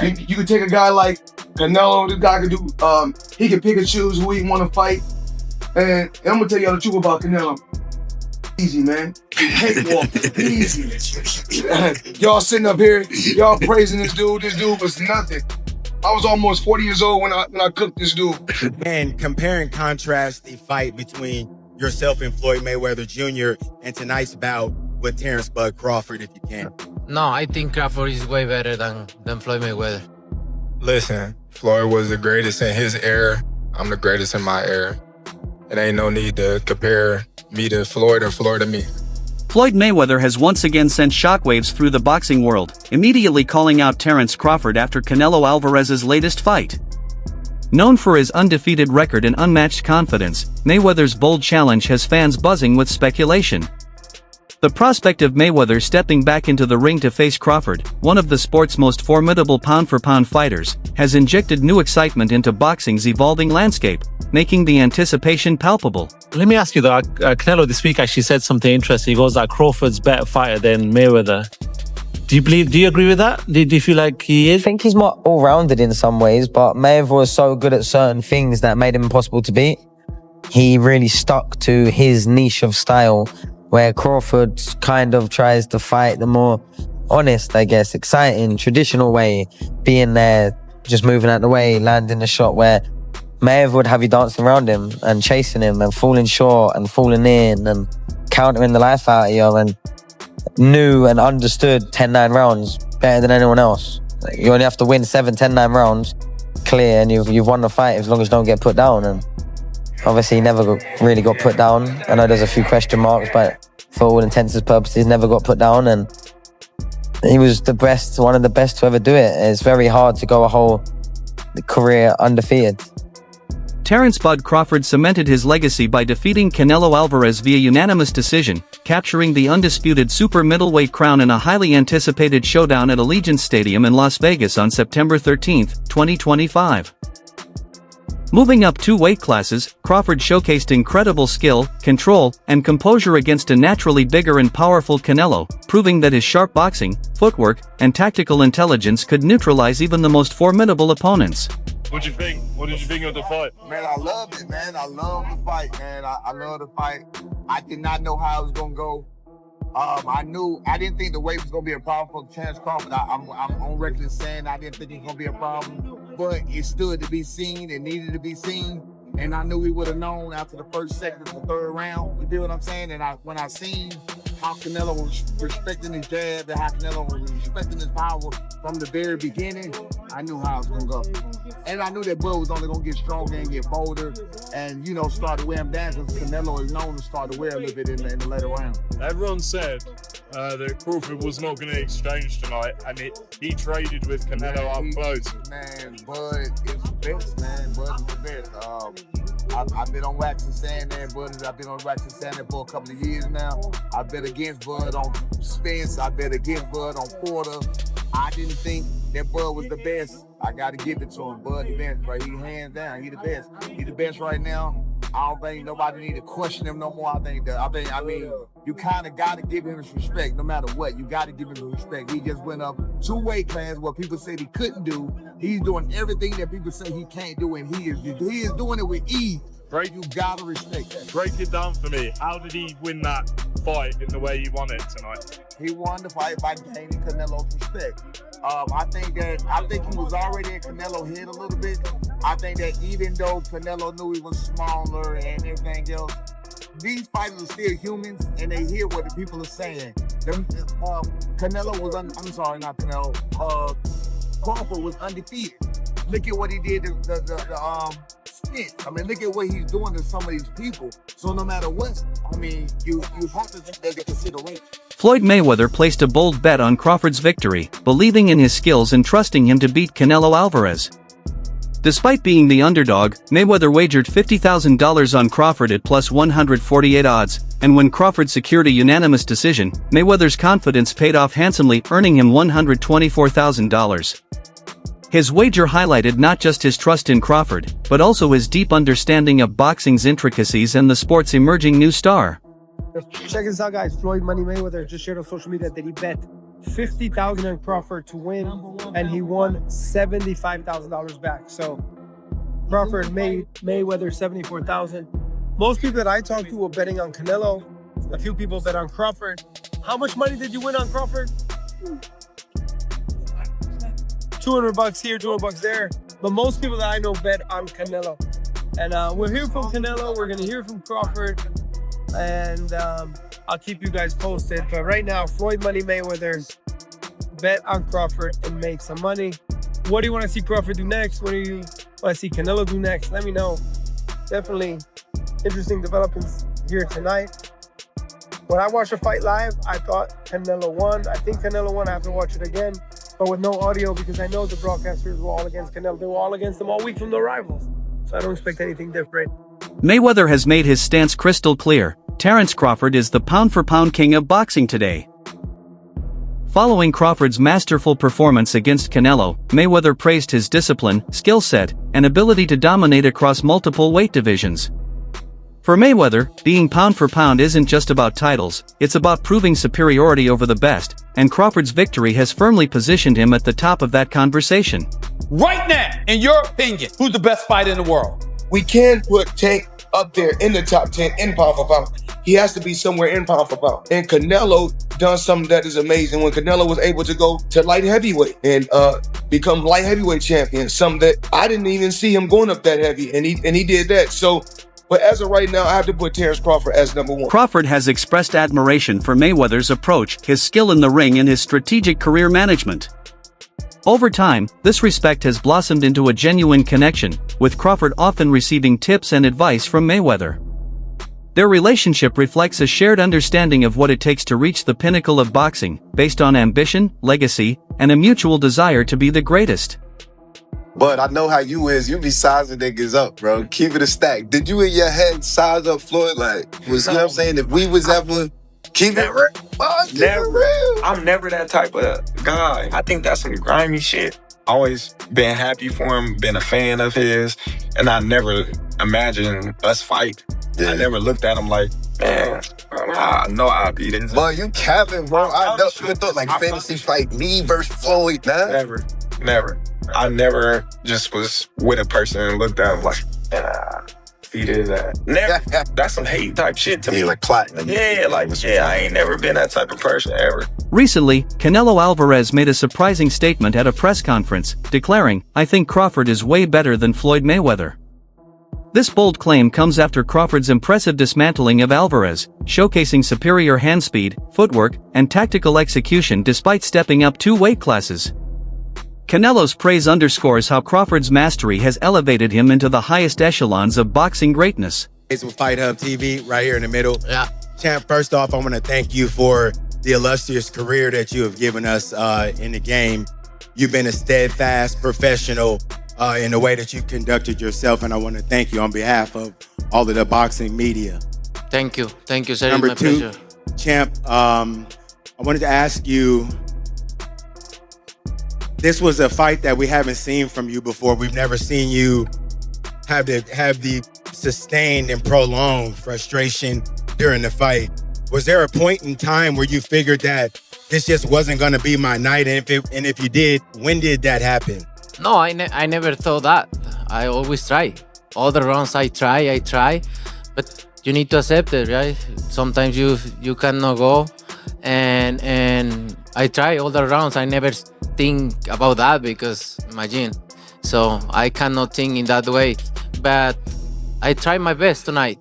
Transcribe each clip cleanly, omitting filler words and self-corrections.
You could take a guy like Canelo. This guy could do. He can pick and choose who he want to fight. And I'm gonna tell y'all the truth about Canelo. Easy, man. Cakewalk. Easy. Y'all sitting up here, y'all praising this dude. This dude was nothing. I was almost 40 years old when I cooked this dude. And compare and contrast the fight between yourself and Floyd Mayweather Jr. and tonight's bout with Terence "Bud" Crawford, if you can. No, I think Crawford is way better than Floyd Mayweather. Listen, Floyd was the greatest in his era. I'm the greatest in my era. It ain't no need to compare me to Floyd or Floyd to me. Floyd Mayweather has once again sent shockwaves through the boxing world, immediately calling out Terence Crawford after Canelo Alvarez's latest fight. Known for his undefeated record and unmatched confidence, Mayweather's bold challenge has fans buzzing with speculation. The prospect of Mayweather stepping back into the ring to face Crawford, one of the sport's most formidable pound-for-pound fighters, has injected new excitement into boxing's evolving landscape, making the anticipation palpable. Let me ask you though, Canelo this week actually said something interesting. He goes that Crawford's better fighter than Mayweather. Do you agree with that? Do you feel like he is? I think he's more all-rounded in some ways, but Mayweather was so good at certain things that made him impossible to beat. He really stuck to his niche of style, where Crawford kind of tries to fight the more honest, I guess, exciting, traditional way, being there, just moving out the way, landing the shot, where Mayweather would have you dancing around him and chasing him and falling short and falling in and countering the life out of you, and knew and understood 10-9 rounds better than anyone else. Like, you only have to win 7, 10-9 rounds clear and you've won the fight as long as you don't get put down. And obviously he never really got put down. I know there's a few question marks, but for all intents and purposes, never got put down, and he was the best, one of the best to ever do it. It's very hard to go a whole career undefeated. Terence "Bud" Crawford cemented his legacy by defeating Canelo Alvarez via unanimous decision, capturing the undisputed super middleweight crown in a highly anticipated showdown at Allegiant Stadium in Las Vegas on September 13, 2025. Moving up 2 weight classes, Crawford showcased incredible skill, control, and composure against a naturally bigger and powerful Canelo, proving that his sharp boxing, footwork, and tactical intelligence could neutralize even the most formidable opponents. What'd you think? What did you think of the fight? Man, I loved it, man. I love the fight, man. I love the fight. I did not know how it was gonna go. I didn't think the weight was gonna be a problem for Terence Crawford. I'm on record saying I didn't think it was gonna be a problem, but it stood to be seen. It needed to be seen, and I knew we would have known after the first, second, or third round. You feel what I'm saying? And when I seen how Canelo was respecting his jab and how Canelo was respecting his power from the very beginning, I knew how it was gonna go. And I knew that Bud was only gonna get stronger and get bolder, and start to wear him down, because Canelo is known to start to wear a little bit in the later round. Everyone said that Crawford was not going to exchange tonight, and he traded with Canelo up close. Man, Bud is the best, man. Bud is the best. I've been on wax and saying that, Bud. I've been on wax and saying that for a couple of years now. I bet against Bud on Spence. I bet against Bud on Porter. I didn't think that Bud was the best. I got to give it to him. Bud the best, right? He hands down. He the best. He the best right now. I don't think nobody need to question him no more. I mean, you kind of got to give him his respect no matter what. You got to give him his respect. He just went up 2 weight classes what people said he couldn't do. He's doing everything that people say he can't do, and he is doing it with ease. Right? You got to respect that. Break it down for me. How did he win that fight in the way he won it tonight? He won the fight by gaining Canelo's respect. I think he was already in Canelo's head a little bit. I think that even though Canelo knew he was smaller and everything else, these fighters are still humans, and they hear what the people are saying. Canelo was Crawford was undefeated. Look at what he did to the stint. I mean, look at what he's doing to some of these people. So no matter what, I mean, you have to take that into consideration. Floyd Mayweather placed a bold bet on Crawford's victory, believing in his skills and trusting him to beat Canelo Alvarez. Despite being the underdog, Mayweather wagered $50,000 on Crawford at plus 148 odds, and when Crawford secured a unanimous decision, Mayweather's confidence paid off handsomely, earning him $124,000. His wager highlighted not just his trust in Crawford, but also his deep understanding of boxing's intricacies and the sport's emerging new star. Check this out, guys. Floyd Money Mayweather just shared on social media that he bet $50,000 on Crawford to win, and he won $75,000 back. So Crawford made Mayweather $74,000. Most people that I talked to were betting on Canelo. A few people bet on Crawford. How much money did you win on Crawford? $200 here, $200 there. But most people that I know bet on Canelo. And we'll hear from Canelo. We're gonna hear from Crawford, and I'll keep you guys posted. But right now, Floyd Money Mayweather bet on Crawford and make some money. What do you want to see Crawford do next? What do you want to see Canelo do next? Let me know. Definitely interesting developments here tonight. When I watched the fight live, I thought Canelo won. I think Canelo won. I have to watch it again, but with no audio, because I know the broadcasters were all against Canelo. They were all against him all week from the rivals. So I don't expect anything different. Mayweather has made his stance crystal clear. Terence Crawford is the pound-for-pound king of boxing today. Following Crawford's masterful performance against Canelo, Mayweather praised his discipline, skill set, and ability to dominate across multiple weight divisions. For Mayweather, being pound for pound isn't just about titles, it's about proving superiority over the best, and Crawford's victory has firmly positioned him at the top of that conversation. Right now, in your opinion, who's the best fighter in the world? We can put Tank up there in the top 10 in pound for pound. He has to be somewhere in pound for pound. And Canelo done something that is amazing when Canelo was able to go to light heavyweight and become light heavyweight champion, something that I didn't even see him going up that heavy, and he did that. So, but as of right now, I have to put Terence Crawford as number one. Crawford has expressed admiration for Mayweather's approach, his skill in the ring, and his strategic career management. Over time, this respect has blossomed into a genuine connection, with Crawford often receiving tips and advice from Mayweather. Their relationship reflects a shared understanding of what it takes to reach the pinnacle of boxing, based on ambition, legacy, and a mutual desire to be the greatest. But I know how you is. You be sizing niggas up, bro. Keep it a stack. Did you in your head size up Floyd? Like, you know what I'm saying? If we was ever keep it real. I'm never that type of guy. I think that's some grimy shit. Always been happy for him, been a fan of his, and I never imagined us fight. Yeah. I never looked at him like, man, I know I'll beat him. Boy, you capping, bro. I never thought like fantasy fight me versus Floyd, man. Never. I never just was with a person and looked at him like, he did that. Never. That's some hate type shit to me. Like platinum. I ain't never been that type of person ever. Recently, Canelo Alvarez made a surprising statement at a press conference, declaring, "I think Crawford is way better than Floyd Mayweather." This bold claim comes after Crawford's impressive dismantling of Alvarez, showcasing superior hand speed, footwork, and tactical execution despite stepping up 2 weight classes. Canelo's praise underscores how Crawford's mastery has elevated him into the highest echelons of boxing greatness. It's with Fight Hub TV right here in the middle. Yeah. Champ, first off, I want to thank you for the illustrious career that you have given us in the game. You've been a steadfast professional in the way that you conducted yourself, and I want to thank you on behalf of all of the boxing media. Thank you, sir. Number my 2, pleasure. Champ, I wanted to ask you, this was a fight that we haven't seen from you before. We've never seen you have the sustained and prolonged frustration during the fight. Was there a point in time where you figured that this just wasn't going to be my night? And if you did, when did that happen? No, I never thought that. I always try. All the rounds I try, but you need to accept it, right? Sometimes you cannot go, and I try all the rounds. I never think about that because imagine. So I cannot think in that way, but I try my best tonight.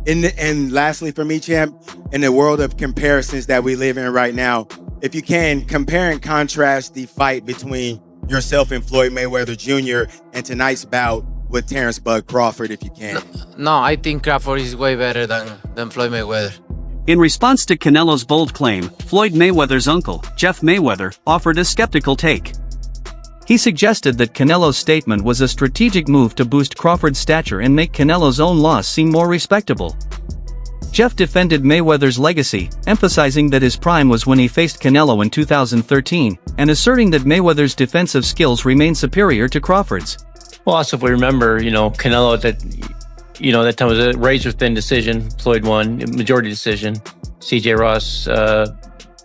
And lastly for me, Champ, in the world of comparisons that we live in right now, if you can, compare and contrast the fight between yourself and Floyd Mayweather Jr. and tonight's bout with Terence "Bud" Crawford, if you can. No, I think Crawford is way better than Floyd Mayweather. In response to Canelo's bold claim, Floyd Mayweather's uncle, Jeff Mayweather, offered a skeptical take. He suggested that Canelo's statement was a strategic move to boost Crawford's stature and make Canelo's own loss seem more respectable. Jeff defended Mayweather's legacy, emphasizing that his prime was when he faced Canelo in 2013, and asserting that Mayweather's defensive skills remain superior to Crawford's. Well, also if we remember, Canelo that time was a razor-thin decision. Floyd won, majority decision. C.J. Ross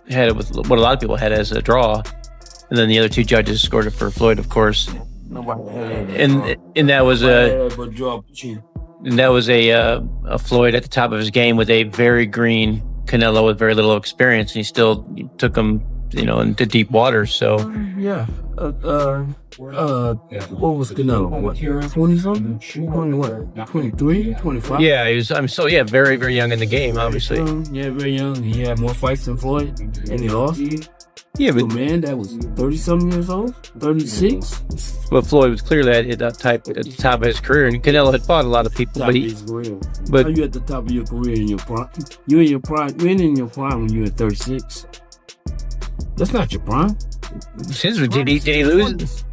had it with what a lot of people had as a draw, and then the other two judges scored it for Floyd, of course. And that was a Floyd at the top of his game with a very green Canelo with very little experience, and he still took him, into deep waters. So what was Canelo? What, 20 something? 20 what? 23, 25? Yeah, very, very young in the game, obviously. Yeah, very young. He had more fights than Floyd, and he lost. Yeah, but man, that was 30-something years old, 36. But Floyd was clearly at the top of his career, and Canelo had fought a lot of people. How you at the top of your career in your prime? You in your prime? You ain't in your prime when you at 36. That's not your prime. Did he lose?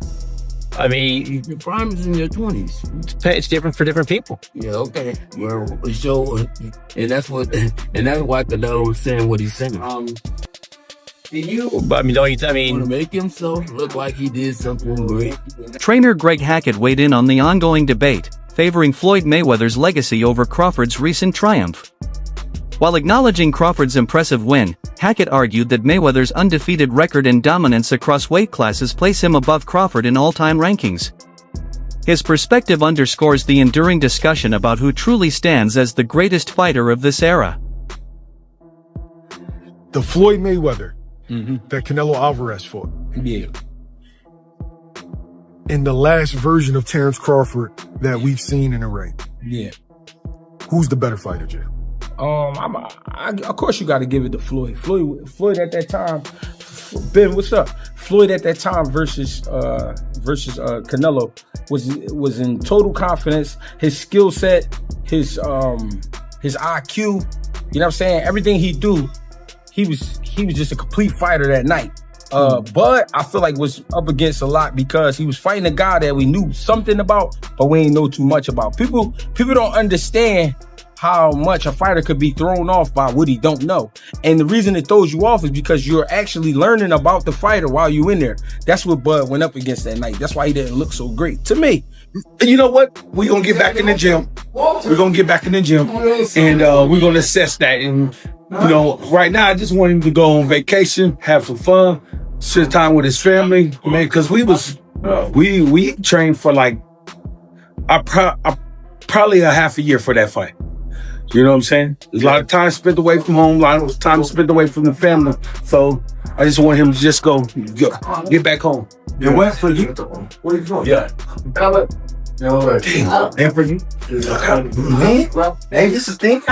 I mean, your prime is in your 20s. It's different for different people. Yeah, okay. Well, and that's why Canelo was saying what he's saying. To make himself look like he did something great. Trainer Greg Hackett weighed in on the ongoing debate, favoring Floyd Mayweather's legacy over Crawford's recent triumph. While acknowledging Crawford's impressive win, Hackett argued that Mayweather's undefeated record and dominance across weight classes place him above Crawford in all-time rankings. His perspective underscores the enduring discussion about who truly stands as the greatest fighter of this era. The Floyd Mayweather that Canelo Alvarez fought. Yeah. And the last version of Terence Crawford that we've seen in the ring. Yeah. Who's the better fighter, Jay? Of course you got to give it to Floyd. Floyd at that time. Ben, what's up? Floyd at that time versus Canelo was in total confidence. His skill set, his IQ. You know what I'm saying? Everything he do, he was just a complete fighter that night. But I feel like was up against a lot because he was fighting a guy that we knew something about, but we ain't know too much about. People don't understand how much a fighter could be thrown off by what he don't know. And the reason it throws you off is because you're actually learning about the fighter while you're in there. That's what Bud went up against that night. That's why he didn't look so great to me. You know what? We're going to get back in the gym. We're going to get back in the gym and we're going to assess that. And, right now I just want him to go on vacation, have some fun, spend time with his family, man, because we trained for like probably a half a year for that fight. You know what I'm saying? There's a lot of time spent away from home, a lot of time spent away from the family. So I just want him to just go get back home. And what for you? What are you doing? Yeah. Damn. And for you? Man, this is thing.